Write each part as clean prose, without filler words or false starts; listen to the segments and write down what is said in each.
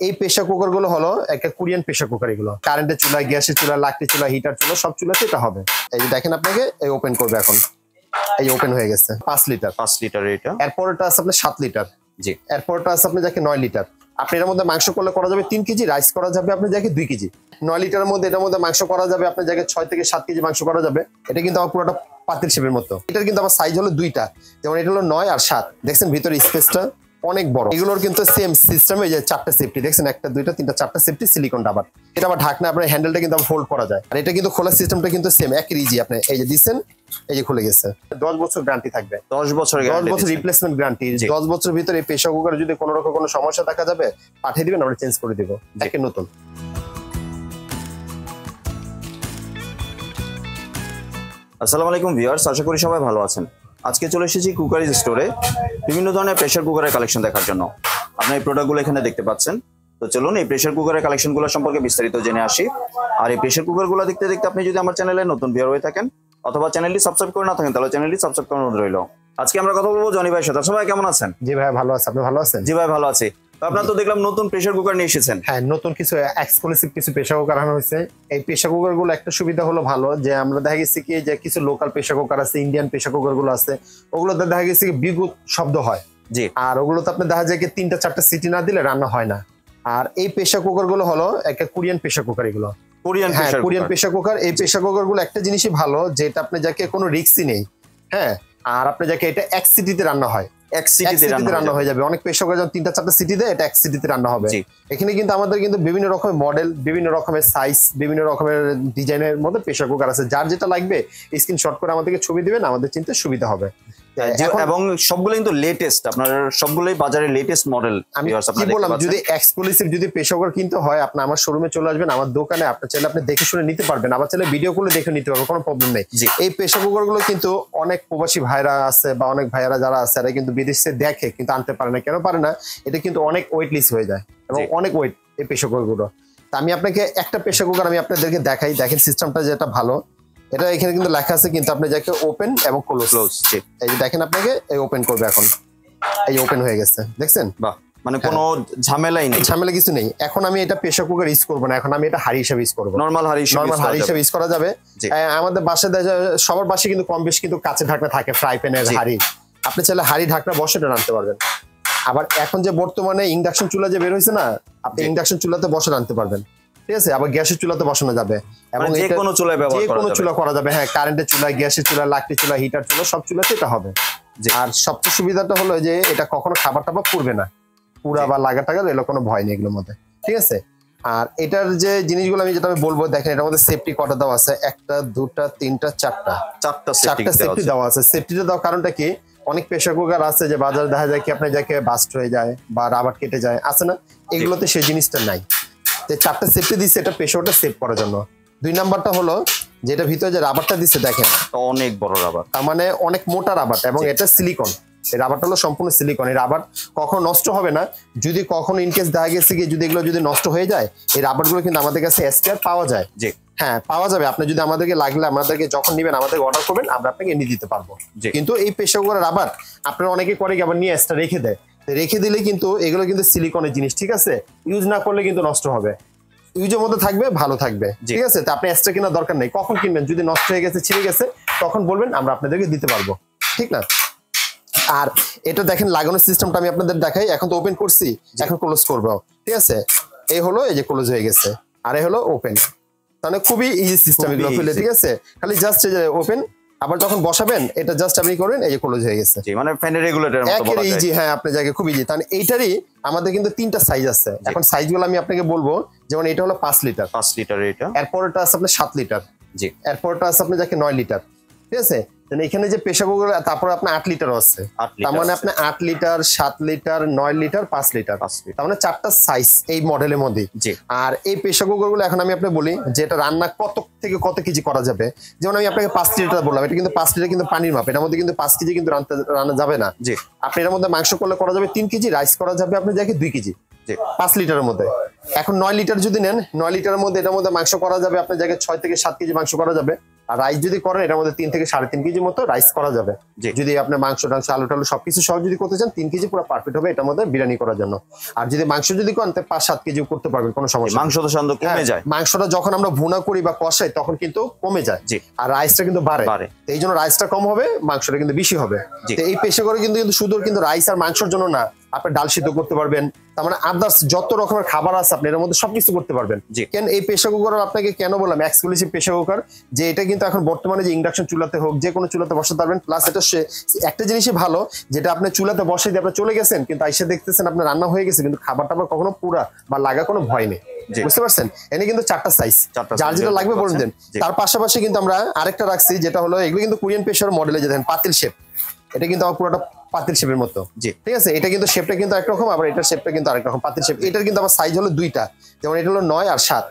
এই pressure cooker গুলো হলো একটা কোরিয়ান প্রেসার কুকার, এগুলো কারেন্টের চুলা, গ্যাসের চুলা, লাকড়ি চুলা, হিটার চুলা, সব চুলাতে এটা হবে। এই যে দেখেন আপনাকে এই ওপেন করবে এখন, এই ওপেন হয়ে গেছে 5 লিটার। 5 লিটার এটা। এরপরটা আছে আপনার 7 লিটার। জি। এরপরটা আছে আপনার যাকে 9 লিটার। আপনি এর মধ্যে মাংস করলে করা যাবে 3 কেজি, রাইস করা যাবে আপনি যাকে 2 কেজি। 9 লিটারের মধ্যে এটার মধ্যে মাংস করা যাবে আপনার জায়গায় 6 থেকে 7 কেজি মাংস করা যাবে। এটা কিন্তু আমার পুরোটা পাতিল শেপের মতো। এটার কিন্তু আমার সাইজ হলো 2টা, যেমন এটা হলো 9 আর 7। দেখছেন ভিতরে স্পেসটা অনেক বড়। এগুলোর কিন্তু সেম সিস্টেমে যে 4টা সেফটি দেখছেন, 1টা 2টা 3টা 4টা সেফটি সিলিকন রাবার। এটা আবার ঢাকনা আপনার হ্যান্ডেলটা কিন্তু ফোল্ড করা যায়। আর এটা কিন্তু খোলার সিস্টেমটা কিন্তু সেম একই ইজি। আপনি এই যে দিচ্ছেন, এই যে খুলে গেছে। 10 বছর গ্যারান্টি থাকবে। 10 বছর রিপ্লেসমেন্ট গ্যারান্টি। 10 বছরের ভিতরে এই প্রেসার কুকারে যদি কোনো রকম কোনো সমস্যা দেখা যাবে পাঠিয়ে দিবেন, আমরা চেঞ্জ করে দিব একে নতুন। আসসালামু আলাইকুম ভিউয়ার্স, আশা করি সবাই ভালো আছেন। আজকে চলে এসেছি কুকারিজ স্টোরে বিভিন্ন ধরনের প্রেসার কুকারের কালেকশন দেখার জন্য। আপনি এই প্রোডাক্টগুলো এখানে দেখতে পাচ্ছেন। তো চলুন এই প্রেসার কুকারের কালেকশনগুলো সম্পর্কে বিস্তারিত জেনে আসি। আর এই প্রেসার কুকারগুলো দেখতে দেখতে আপনি যদি আমার চ্যানেলে নতুন ভিউয়ার হয়ে থাকেন অথবা চ্যানেলটি সাবস্ক্রাইব করে না থাকেন, তাহলে চ্যানেলটি সাবস্ক্রাইব করার অনুরোধ রইল। আজকে আমরা কথা বলবো জনি ভাইয়ের সাথে। সবাই কেমন আছেন? জি ভাই ভালো আছে, আপনি ভালো আছেন? জি ভাই ভালো আছি। তো আপনারা তো দেখলাম নতুন প্রেসার কুকার নিয়ে এসেছেন। হ্যাঁ, নতুন কিছু এক্সক্লুসিভ কিছু প্রেসার কুকার আনা হয়েছে। এই প্রেসার কুকার গুলো একটা সুবিধা হলো ভালো, যে আমরা দেখা গেছে কি যে কিছু লোকাল প্রেসার কুকার আছে, ইন্ডিয়ান প্রেসার কুকার গুলো আছে, ওগুলোতে দেখা গেছে কি বিদ্যুৎ শব্দ হয়। জি। আর ওগুলোতে আপনি দেখা যায় কি 3টা 4টা সিটি না দিলে রান্না হয় না। আর এই প্রেসার কুকার গুলো হলো একটা কোরিয়ান প্রেসার কুকার। এগুলো কোরিয়ান প্রেসার কুকার। এই প্রেসার কুকার গুলো একটা জিনিসই ভালো, যেটা আপনি যাকে কোনো রিস্কই নেই। হ্যাঁ, আর আপনি যাকে এটা 1 সিটিতে রান্না হয়, 1 সিটিতে রান্না হয়ে যাবে। অনেক প্রেসার কুকার যেমন 3টা 4টা সিটি দেয়, এটা 1 সিটিতে রান্না হবে। এখানে কিন্তু আমাদের কিন্তু বিভিন্ন রকমের মডেল, বিভিন্ন রকমের সাইজ, বিভিন্ন রকমের ডিজাইনের মধ্যে প্রেসার কুকার আছে। যার যেটা লাগবে স্ক্রিনশট করে আমাদেরকে ছবি দিবেন, আমাদের চিন্তা সুবিধা হবে। এবং সবগুলো কিন্তু লেটেস্ট, আপনার সবগুলোই বাজারে লেটেস্ট মডেল। আমি কি বললাম, যদি এক্সক্লুসিভ যদি প্রেসার কুকার কিনতে হয় আপনি আমার শোরুমে চলে আসবেন, আমার দোকানে আপনি চাইলে আপনি দেখে শুনে নিতে পারবেন, আবার চাইলে ভিডিও করে দেখে নিতে পারবেন, কোনো প্রবলেম নেই। এই প্রেসার কুকার গুলো কিন্তু অনেক প্রবাসী ভাইরা আছে বা অনেক ভাইয়ারা যারা আছে এরা কিন্তু বিদেশে দেখে কিন্তু আনতে পারে না। কেন পারে না? এটা কিন্তু অনেক ওয়েটলেস হয়ে যায় এবং অনেক ওয়েট এই প্রেসার কুকার গুলো। তা আমি আপনাকে একটা প্রেসার কুকার আমি আপনাদেরকে দেখাই। দেখেন সিস্টেমটা যেটা ভালো, এটা এখানে কিন্তু লেখা আছে কিন্তু আপনি যাকে ওপেন এবং ক্লোজ। এই যে দেখেন আপনাকে এই ওপেন করবে এখন, এই ওপেন হয়ে গেছে দেখছেন। বাহ, মানে কোনো ঝামেলাই নেই, ঝামেলা কিছু নেই। এখন আমি এটা প্রেসার কুকার ইউজ করবো না, এখন আমি এটা হাড়ি হিসেবে ইউজ করবো। নরমাল হাড়ি হিসেবে ইউজ করা যাবে। আমাদের বাসায় সবার বাসায় কিন্তু কম বেশি কিন্তু কাঁচের ঢাকনা থাকে, ফ্রাই প্যানের হাড়ি। আপনি চাইলে হাড়ি ঢাকনা বসে রাখতে পারবেন। আবার এখন যে বর্তমানে ইন্ডাকশন চুলা যে বের হয়েছে না, আপনি ইন্ডাকশন চুলাতে বসে রাখতে পারবেন, ঠিক আছে। আবার গ্যাসের চুলাতে বসানো যাবে এবং যে কোনো চুলা করা যাবে। হ্যাঁ, কারেন্টের চুলা, গ্যাসের চুলা, লাকড়ি চুলা, হিটার চুলা, সব চুলাতে এটা হবে। আর সবচেয়ে সুবিধাটা হলো যে এটা কখনো খাবার টাবার পুড়বে না, পুরা বা লাগা টাগা এগুলো কোনো ভয় নেই এগুলোর মধ্যে, ঠিক আছে। আর এটার যে জিনিসগুলো আমি যেটা বলবো, দেখেন এটার মধ্যে সেফটি কটা দেওয়া আছে, 1টা 2টা 3টা 4টা সেফটি দেওয়া আছে। সেফটিটা দেওয়ার কারণটা কি, অনেক প্রেসার কুকার আছে যে বাজারে দেখা যায় কি আপনার যাকে বাস্ট হয়ে যায় বা রাবার কেটে যায়, আছে না, এগুলোতে সেই জিনিসটা নাই। 4টা সেফটি দিচ্ছে এটা প্রেসারটা সেভ করার জন্য। 2 নাম্বারটা হলো যেটা ভিতরে যে রাবারটা দিচ্ছে, দেখেন অনেক বড় রাবার, তার মানে অনেক মোটা রাবার এবং এটা সিলিকন। এই রাবারটা হলো সম্পূর্ণ সিলিকন। এই রাবার কখনো নষ্ট হবে না। যদি কখনো ইনকেস দেখা গেছে কি যদি এগুলো যদি নষ্ট হয়ে যায়, এই রাবারগুলো কিন্তু আমাদের কাছে স্পেয়ার পাওয়া যায়। হ্যাঁ, পাওয়া যাবে। আপনি যদি আমাদেরকে লাগলে আমাদেরকে যখন নেবেন আমাদেরকে অর্ডার করবেন, আমরা আপনাকে এনে দিতে পারবো। কিন্তু এই প্রেসার কুকারের রাবার আপনারা অনেকে করে আবার নিয়ে এক্সট্রা রেখে দিলে কিন্তু এগুলো কিন্তু সিলিকনের জিনিস, ঠিক আছে। ইউজ না করলে কিন্তু নষ্ট হবে, ইউজের মধ্যে থাকবে, ভালো থাকবে, ঠিক আছে। তো আপনি এক্সট্রা কেনার দরকার নেই। কখন কিনবেন, যদি নষ্ট হয়ে গেছে, ছিঁড়ে গেছে, তখন বলবেন, আমরা আপনাদেরকে দিতে পারবো, ঠিক না। আর এটা দেখেন লাগানোর সিস্টেমটা আমি আপনাদের দেখাই। এখন তো ওপেন করছি, এখন ক্লোজ করবো, ঠিক আছে। এই হলো, এই যে ক্লোজ হয়ে গেছে, আর এই হলো ওপেন। তাহলে খুবই ইজি সিস্টেম এগুলো খুলে, ঠিক আছে। খালি জাস্ট এই যে ওপেন, আবার যখন বসাবেন এটা জাস্ট আপনি করবেন, এই যে ক্লোজ হয়ে গেছে, মানে ফ্যানের রেগুলেটরের মতো বলা যায়। ইজি। হ্যাঁ, আপনার জায়গায় খুব ইজি। তাহলে এইটারই আমাদের কিন্তু 3টা সাইজ আছে। এখন সাইজগুলো আমি আপনাকে বলবো, যেমন এটা হলো 5 লিটার। এটা। এরপরটা আছে আপনার 7 লিটার। এরপরটা আছে আপনার যাকে 9 লিটার, ঠিক আছে। এখানে যে প্রেসার কুকার, তারপর আপনার 8 লিটারও আছে। তার মানে আপনার 8 লিটার, 7 লিটার, 9 লিটার, 5 লিটার, তার মানে 4টা সাইজ এই মডেলের মধ্যে। আর এই প্রেসার কুকার গুলো এখন আমি আপনাকে বলি যে এটা রান্না কত থেকে কত কেজি করা যাবে। যেমন আমি আপনাকে 5 লিটার বললাম, এটা কিন্তু 5 লিটার কিন্তু পানির মাপ। এটার মধ্যে কিন্তু 5 কেজি কিন্তু রান্না যাবে না। আপনি এর মধ্যে মাংস করলে করা যাবে 3 কেজি, রাইস করা যাবে আপনি যাকে 2 কেজি 5 লিটারের মধ্যে। এখন 9 লিটার যদি নেন, 9 লিটারের মধ্যে এটার মধ্যে মাংস করা যাবে আপনার জায়গায় 6 থেকে 7 কেজি মাংস করা যাবে। আর রাইস যদি করেন এটার মধ্যে 3 থেকে 3.5 কেজি মতো রাইস করা যাবে। যদি আপনি মাংস টাংস আলু টালু সবকিছু সহ যদি করতে চান 3 কেজি পুরো পারফেক্ট হবে এটার মধ্যে বিরিয়ানি করার জন্য। আর যদি মাংস যদি করেন তাহলে 5-7 কেজি করতে পারবেন, কোনো সমস্যা। মাংস তো সাধারণত কমে যায়, মাংসটা যখন আমরা ভুনা করি বা কষাই তখন কিন্তু কমে যায়, আর রাইসটা কিন্তু বাড়ে। এই জন্য রাইসটা কম হবে, মাংসটা কিন্তু বেশি হবে। তো এই পেশা করে কিন্তু শুধু কিন্তু রাইস আর মাংসের জন্য না, আপনি ডাল সিদ্ধ করতে পারবেন, তার মানে আদার্স যত রকমের খাবার আছে আপনি এর মধ্যে সবকিছু করতে পারবেন। কেন এই প্রেসার কুকার আপনাকে কেন বললাম এক্সক্লুসিভ প্রেসার কুকার, যে এটা কিন্তু এখন বর্তমানে যে ইন্ডাকশন চুলাতে হোক যে কোনো চুলাতে বসাতে পারবেন। প্লাস এটা একটা জিনিসই ভালো, যেটা আপনি চুলাতে বসে দিয়ে আপনি চলে গেছেন কিন্তু আইসা দেখতেছেন আপনার রান্না হয়ে গেছে, কিন্তু খাবারটা আবার কখনো পুরা বা লাগা কোনো ভয় নেই, বুঝতে পারছেন? এনে কিন্তু 4টা সাইজ, যার যেটা লাগবে বলুন দেন। তার পাশাপাশি কিন্তু আমরা আরেকটা রাখছি, যেটা হলো এগুলো কিন্তু কোরিয়ান প্রেসার মডেলে যে দেখেন পাতিল শেপ, এটা কিন্তু আমার পুরোটা পাতিল শেপের মতো, ঠিক আছে? এটা কিন্তু শেপটা কিন্তু একরকম, আবার এটার শেপটা কিন্তু আরেক রকম পাতিল শেপ। এটার কিন্তু আবার সাইজ হলো 2টা, যেমন এটা হলো 9 আর 7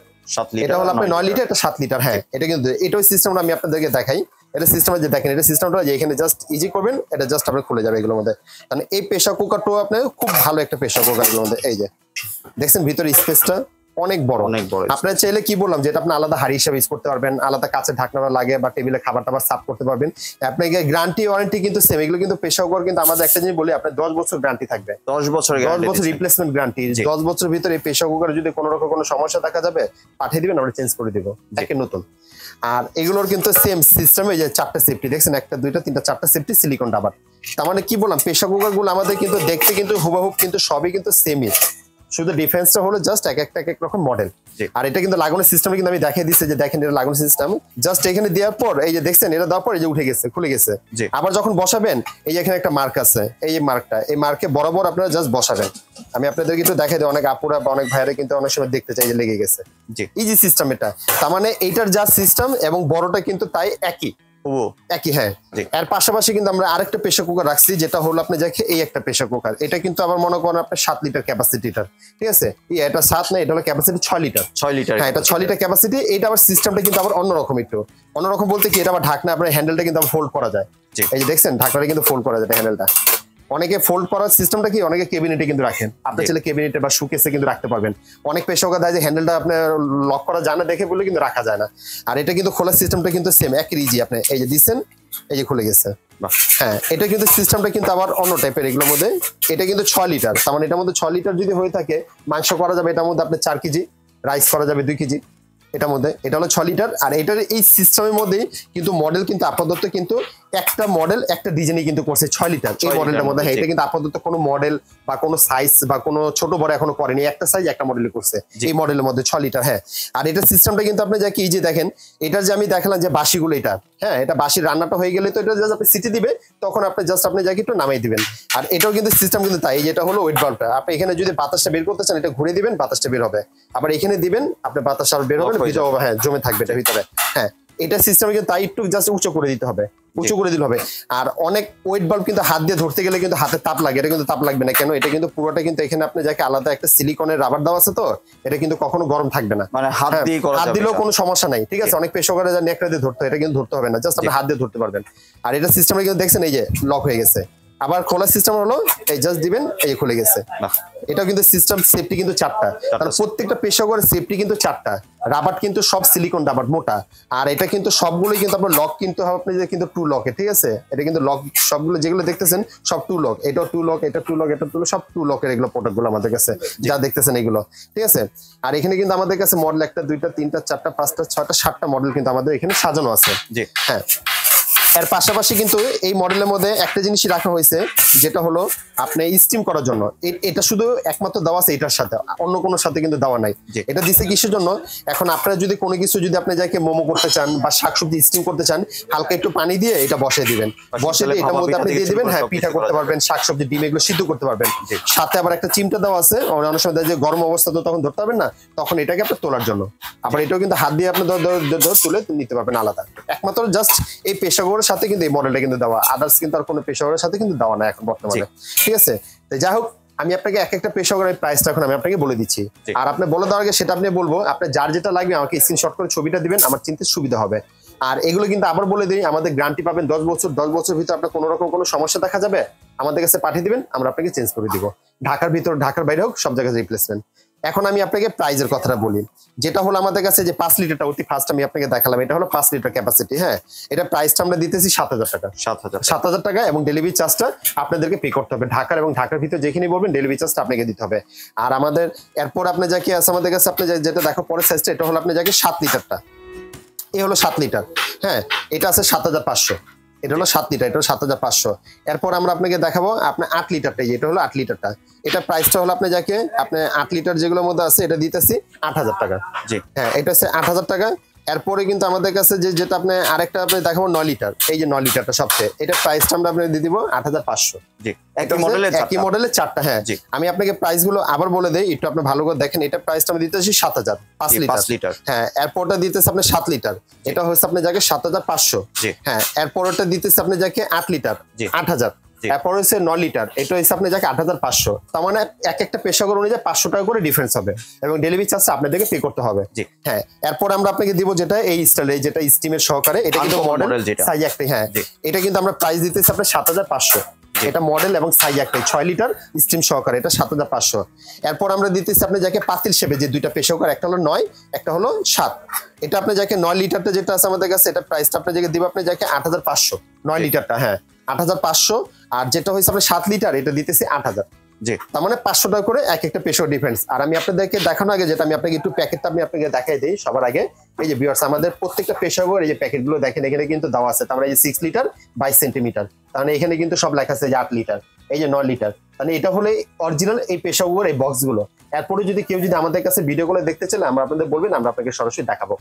লিটার, এটা হলো আপনার 9 লিটার, এটা 7 লিটার। হ্যাঁ, এটা কিন্তু এটাই সিস্টেমটা আমি আপনাদেরকে দেখাই। এটা সিস্টেমে যে দেখেন, এটা সিস্টেমটা যে এখানে জাস্ট ইজি করবেন, এটা জাস্ট আপনার খুলে যাবে এগুলোর মধ্যে। মানে এই প্রেসার কুকারটাও আপনার খুব ভালো একটা প্রেসার কুকার এগুলোর মধ্যে। এই যে দেখছেন ভিতরে স্পেসটা অনেক বড়। আপনার চাইলে কি বললাম, যেটা আপনি আলাদা হাড়ি হিসাবে ইউজ করতে পারবেন, আলাদা কাছে ঢাকনা লাগে বা টেবিলে খাবার টাবার সার্ভ করতে পারবেন। আপনাকে গ্যারান্টি ওয়ারেন্টি কিন্তু সেম। এগুলো কিন্তু প্রেসার কুকার কিন্তু আমাদের একটা জিনিস বলি, আপনার 10 বছর গ্যারান্টি থাকবে, 10 বছর রিপ্লেসমেন্ট গ্যারান্টি। 10 বছরের ভিতরে এই প্রেসার কুকারে যদি কোনো রকম কোনো সমস্যা দেখা যাবে পাঠিয়ে দিবেন, আমরা চেঞ্জ করে দিব একে নতুন। আর এগুলোর কিন্তু সেম সিস্টেমে যে 4টা সেফটি দেখছেন, 1টা 2টা 3টা 4টা সেফটি সিলিকন রাবার। তার মানে কি বললাম, প্রেসার কুকার গুলো আমাদের কিন্তু দেখতে কিন্তু হুবহুব কিন্তু সবই কিন্তু সেমই, শুধু ডিফারেন্সটা হলো জাস্ট এক এক রকম মডেল। আর এটা কিন্তু লাগানোর সিস্টেমে কিন্তু আমি দেখিয়ে দিচ্ছি, যে দেখেন এটা লাগানোর সিস্টেম। জাস্ট এখানে দেওয়ার পর এই যে দেখছেন, এটা দেওয়ার পর এই যে উঠে গেছে, খুলে গেছে। আবার যখন বসাবেন এই যে এখানে একটা মার্ক আছে, এই মার্কটা, এই মার্কে বরাবর আপনারা জাস্ট বসাবেন। আমি আপনাদেরকে একটু দেখাই দিই, অনেক আপুরা বা অনেক ভাইরা কিন্তু অনেক সময় দেখতে চাই যে লেগে গেছে। ইজি সিস্টেম এটা, তার মানে এইটার যা সিস্টেম এবং বড়টা কিন্তু তাই একই। হ্যাঁ, এর পাশাপাশি কিন্তু আমরা আরেকটা প্রেসার কুকার রাখছি, যেটা হলো আপনি দেখে এই একটা প্রেসার কুকার। এটা কিন্তু আবার মনে করেন আপনার 7 লিটার ক্যাপাসিটিটার, ঠিক আছে? এটা 7 না, এটা হলো ক্যাপাসিটি 6 লিটার। হ্যাঁ, এটা 6 লিটার ক্যাপাসিটি। এটা আবার সিস্টেমটা কিন্তু আবার অন্যরকম, একটু অন্যরকম বলতে কি, এটা আবার ঢাকনা আপনার হ্যান্ডেলটা কিন্তু ফোল্ড করা যায়। এই যে দেখছেন ঢাকনাটা কিন্তু ফোল্ড করা যায় হ্যান্ডেলটা। অনেকে ফোল্ড করার সিস্টেমটা কি, অনেকে কেবিনেটে কিন্তু রাখেন, আপনার ছেলে কেবিনেটে বা শোকেসে কিন্তু রাখতে পারবেন। অনেক প্রেসার কুকার দেয় যে হ্যান্ডেলটা আপনার লক করা যায় না দেখে বলে কিন্তু রাখা যায় না। আর এটা কিন্তু খোলার সিস্টেমটা কিন্তু সেম, একই ইজি। আপনি এই যে দিচ্ছেন, এই যে খুলে গেছে। হ্যাঁ, এটা কিন্তু সিস্টেমটা কিন্তু আবার অন্য টাইপের এগুলোর মধ্যে। এটা কিন্তু 6 লিটার, তার মানে এটার মধ্যে 6 লিটার যদি হয়ে থাকে, মাংস করা যাবে এটার মধ্যে আপনার 4 কেজি, রাইস করা যাবে 2 কেজি এটার মধ্যে। এটা হলো 6 লিটার। আর এটার এই সিস্টেমের মধ্যেই কিন্তু মডেল কিন্তু আপাতত কিন্তু একটা মডেল একটা ডিজাইনই কিন্তু করছে 6 লিটার এই মডেলটার মধ্যে। হ্যাঁ, এটা কিন্তু আপাতত কোনো মডেল বা কোনো সাইজ বা কোনো ছোট বড় এখনো করেনি, একটা সাইজ একটা মডেলে করছে এই মডেলের মধ্যে 6 লিটার। হ্যাঁ, আর এটার সিস্টেমটা কিন্তু আপনি যা কি যে দেখেন, এটার যে আমি দেখালাম যে বাসিগুলো, এটা হ্যাঁ, এটা বাসির রান্নাটা হয়ে গেলে তো এটা জাস্ট আপনি সিটি দিবে, তখন আপনি জাস্ট আপনি যাকে একটু নামাই দিবেন। আর এটাও কিন্তু সিস্টেম কিন্তু তাই, যেটা হলো ওয়েট বাল্বটা। আপনি এখানে যদি বাতাসটা বের করতে চান, এটা ঘুরে দিবেন, বাতাসটা বের হবে। আবার এখানে দিবেন, আপনি বাতাস আর বের হবে, হ্যাঁ জমে থাকবে এটা ভিতরে। হ্যাঁ, এটা সিস্টেমে কিন্তু তাই একটু জাস্ট উঁচু করে দিতে হবে, উঁচু করে দিতে হবে। আর অনেক ওয়েট বাল্ব কিন্তু হাত দিয়ে ধরতে গেলে কিন্তু হাতে তাপ লাগে, এটা কিন্তু তাপ লাগবে না। কেন? এটা কিন্তু পুরোটা কিন্তু এখানে আপনি যাকে আলাদা একটা সিলিকনের রাবার দেওয়া আছে, তো এটা কিন্তু কখনো গরম থাকবে না, মানে হাত দিলেও কোনো সমস্যা নাই, ঠিক আছে? অনেক প্রেসার কুকারে যা নেকড়া দিয়ে ধরতে হয়, এটা কিন্তু ধরতে হবে না, জাস্ট আপনি হাত দিয়ে ধরতে পারবেন। আর এটা সিস্টেমে কিন্তু দেখছেন এই যে লক হয়ে গেছে। আবার খোলার সিস্টেম হলো এই জাস্ট দিবেন, এই খুলে গেছে। এটাও কিন্তু সিস্টেম সেফটি কিন্তু 4টা, কারণ প্রত্যেকটা প্রেসার কুকারের সেফটি কিন্তু 4টা। রাবার কিন্তু সব সিলিকন রাবার মোটা। আর এটা কিন্তু সবগুলোই কিন্তু আপনার লক কিন্তু হবে আপনি যে কিন্তু 2 লকে, ঠিক আছে? এটা কিন্তু লক সবগুলো যেগুলো দেখতেছেন সব 2 লক, এটাও 2 লক, এটা 2 লক, এটা 2 লক, সব 2 লকের এগুলো প্রোডাক্টগুলো আমাদের কাছে যা দেখতেছেন এগুলো, ঠিক আছে? আর এখানে কিন্তু আমাদের কাছে মডেল 1টা 2টা 3টা 4টা 5টা 6টা 7টা মডেল কিন্তু আমাদের এখানে সাজানো আছে। হ্যাঁ, এর পাশাপাশি কিন্তু এই মডেলের মধ্যে একটা জিনিসই রাখা হয়েছে, যেটা হলো আপনি স্টিম করার জন্য। এটা শুধু একমাত্র দেওয়া আছে এটার সাথে, অন্য কোনো সাথে কিন্তু দেওয়া নাই। এটা দিচ্ছে কিসের জন্য? এখন আপনারা যদি কোনো কিছু যদি আপনি যাকে মোমো করতে চান বা শাকসবজি স্টিম করতে চান, হালকা একটু পানি দিয়ে এটা বসিয়ে দিবেন, বসিয়ে দিয়ে এটার মধ্যে আপনি দিয়ে দিবেন। হ্যাঁ, পিঠা করতে পারবেন, শাকসবজি ডিম এগুলো সিদ্ধ করতে পারবেন। সাথে আবার একটা চিমটা দেওয়া আছে, অনেক সময় যে গরম অবস্থা তো তখন ধরতে পারবেন না, তখন এটাকে আপনি তোলার জন্য। আবার এটাও কিন্তু হাত দিয়ে আপনি তুলে নিতে পারবেন আলাদা। একমাত্র জাস্ট এই প্রেসার কুকারের সাথে কিন্তু এই মডেলটা কিন্তু দেওয়া, আদার্স কিন্তু আর কোনো প্রেসার কুকারের সাথে কিন্তু দেওয়া না এখন বর্তমানে, ঠিক আছে? তো যাই হোক, আমি আপনাকে এক একটা প্রেসার কুকারের প্রাইসটা এখন আমি আপনাকে বলে দিচ্ছি। আর আপনি বলে দেওয়ার আগে সেটা আপনি বলবো, আপনার যার যেটা লাগবে আমাকে স্ক্রিনশট করে ছবিটা দিবেন, আমার চিনতে সুবিধা হবে। আর এগুলো কিন্তু আবার বলে দিই, আমাদের গ্যারান্টি পাবেন 10 বছর। 10 বছর ভিতরে আপনার কোনো রকম কোনো সমস্যা দেখা যাবে, আমাদের কাছে পাঠিয়ে দিবেন, আমরা আপনাকে চেঞ্জ করে দিব। ঢাকার ভিতর ঢাকার বাইরে হোক, সব জায়গায় রিপ্লেসমেন্ট। এখন আমি আপনাকে প্রাইজের কথাটা বলি, যেটা হলো আমাদের কাছে যে 5 লিটারটা অতি ফার্স্ট আমি আপনাকে দেখালাম, এটা হলো 5 লিটার ক্যাপাসিটি। হ্যাঁ, এটা প্রাইসটা আমরা দিতেছি 7,000 টাকা। 7,000 টাকা, এবং ডেলিভারি চার্জটা আপনাদেরকে পে করতে হবে। ঢাকার এবং ঢাকার ভিতরে যেখানে বলবেন ডেলিভারি চার্জটা আপনাকে দিতে হবে। আর আমাদের এরপর আপনি যাকে আছে আমাদের কাছে, আপনি যেটা দেখো পরের সাইজটা, এটা হলো আপনি যাকে 7 লিটারটা, এই হলো 7 লিটার। হ্যাঁ, এটা আছে 7,500, এটা হলো 7 লিটার, এটা হলো 7,500। এরপর আমরা আপনাকে দেখাবো আপনার 8 লিটারটা, এটা হলো 8 লিটারটা। এটা প্রাইসটা হলো আপনি যাকে আপনি 8 লিটার যেগুলোর মধ্যে আছে এটা দিতেছি 8,000 টাকা। হ্যাঁ, এটা হচ্ছে 8,000 টাকা। এরপরে কিন্তু আমাদের কাছে যেটা আপনি আরেকটা আপনি দেখাবো 9 লিটার, এই যে 9 লিটারটা সবচেয়ে, এটা প্রাইসটা আমরা আপনাকে দিয়ে দিব 8,500। একই মডেলের 4টা। হ্যাঁ, আমি আপনাকে প্রাইস গুলো আবার বলে দেই, একটু আপনি ভালো করে দেখেন। এটা প্রাইসটা আমি দিতেছি 7,000, 5 লিটার। হ্যাঁ, এরপরটা দিতেছে আপনি 7 লিটার, এটা হচ্ছে আপনি যাকে 7,500। হ্যাঁ, এরপরটা দিতেছে আপনি যাকে 8 লিটার, 8,000। এরপর হচ্ছে 9 লিটার, এটা হচ্ছে আপনি যাকে 8,500। তার মানে এক একটা পেশাগত অনুযায়ী 500 টাকা করে ডিফারেন্স হবে, এবং ডেলিভারি চার্জটা আপনাদেরকে পে করতে হবে। হ্যাঁ, এরপর আমরা আপনাকে দিব যেটা এই স্টাইলে, যেটা স্টিমের সহকারে, এটা কিন্তু মডেল সাইজ একটাই। হ্যাঁ, এটা কিন্তু আমরা প্রাইস দিতেছি আপনার 7,500। এটা মডেল এবং সাইজ একটাই, 6 লিটার স্টিম সহকারে, এটা 7,500। এরপর আমরা দিতেছি আপনি যাকে পাতিল শেপে যে দুইটা পেশাকার, একটা হলো 9, একটা হলো 7। এটা আপনি যাকে 9 লিটারটা যেটা আছে আমাদের কাছে, এটা প্রাইসটা আপনি যাকে দিব আপনি যাকে 8,500, 9 লিটারটা। হ্যাঁ, 8,500। আর যেটা হয়েছে আপনার 7 লিটার, এটা দিতেছি 8,000। তার মানে 500 টাকা করে এক একটা পেশার ডিফারেন্স। আর আমি আপনাদেরকে দেখানো আগে যেটা আমি আপনাকে একটু প্যাকেটটা আমি আপনাকে দেখাই দিই সবার আগে। এই যে ভিউয়ার্স, আমাদের প্রত্যেকটা পেশাগর এই যে প্যাকেটগুলো দেখেন, এখানে কিন্তু দেওয়া আছে। তার মানে এই যে 6 লিটার 22 সেন্টিমিটার, তার মানে এখানে কিন্তু সব লেখা আছে যে 8 লিটার, এই যে 9 লিটার। তাহলে এটা হলো অরিজিনাল এই পেশাগর এই বক্সগুলো। এরপরে যদি কেউ যদি আমাদের কাছে ভিডিওগুলো দেখতে চাইলে আমরা আপনাদের বলবেন, আমরা আপনাকে সরাসরি দেখাবো।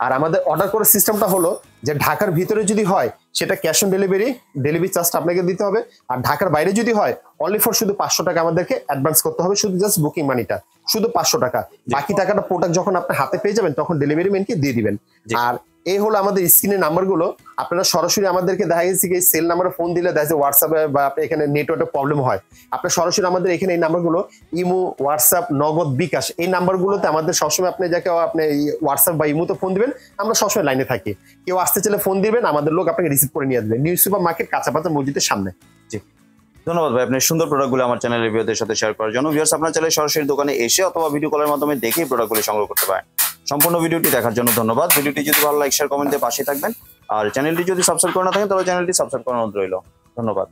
আর আমাদের অর্ডার করার সিস্টেমটা হলো যে ঢাকার ভিতরে যদি হয় সেটা ক্যাশ অন ডেলিভারি, ডেলিভারি চার্জটা আপনাকে দিতে হবে। আর ঢাকার বাইরে যদি হয় অনলি ফর শুধু 500 টাকা আমাদেরকে অ্যাডভান্স করতে হবে, শুধু জাস্ট বুকিং মানিটা, শুধু 500 টাকা। বাকি টাকাটা প্রোডাক্ট যখন আপনার হাতে পেয়ে যাবেন তখন ডেলিভারি ম্যানকে দিয়ে দিবেন। আর এই হলো আমাদের স্ক্রিনের নাম্বারগুলো। আপনারা সরাসরি আমাদেরকে দেখা গেছে কি সেল নাম্বারে ফোন দিলে দেখা যায় হোয়াটসঅ্যাপে বা এখানে নেটওয়ার্কের প্রবলেম হয়, আপনি সরাসরি আমাদের এখানে এই নাম্বারগুলো ইমো, হোয়াটসঅ্যাপ, নগদ, বিকাশ, এই নাম্বারগুলোতে আমাদের সবসময় আপনি যাকে আপনি হোয়াটসঅ্যাপ বা ইমোতে ফোন দিবেন, আমরা সবসময় লাইনে থাকি। কেউ আসতে চাইলে ফোন দিবেন, আমাদের লোক আপনাকে রিসিভ করে নিয়ে আসবে। নিউ সুপার মার্কেট, কাঁচাপাতা মসজিদের সামনে। ধন্যবাদ ভাই, আপনার সুন্দর প্রোডাক্টগুলো আমার চ্যানেলের ভিউয়ারদের সাথে শেয়ার করার জন্য। ভিউয়ার্স, আপনারা চাইলে সরাসরি দোকানে এসে অথবা ভিডিও কলের মাধ্যমে দেখেই প্রোডাক্টগুলো সংগ্রহ করতে পারেন। সম্পূর্ণ ভিডিওটি দেখার জন্য ধন্যবাদ। ভিডিওটি যদি ভালো লাইক, শেয়ার, কমেন্ট দিয়ে পাশে থাকবেন। আর চ্যানেলটি যদি সাবস্ক্রাইব করে না থাকেন তাহলে চ্যানেলটি সাবস্ক্রাইব করার অনুরোধ রইল। ধন্যবাদ।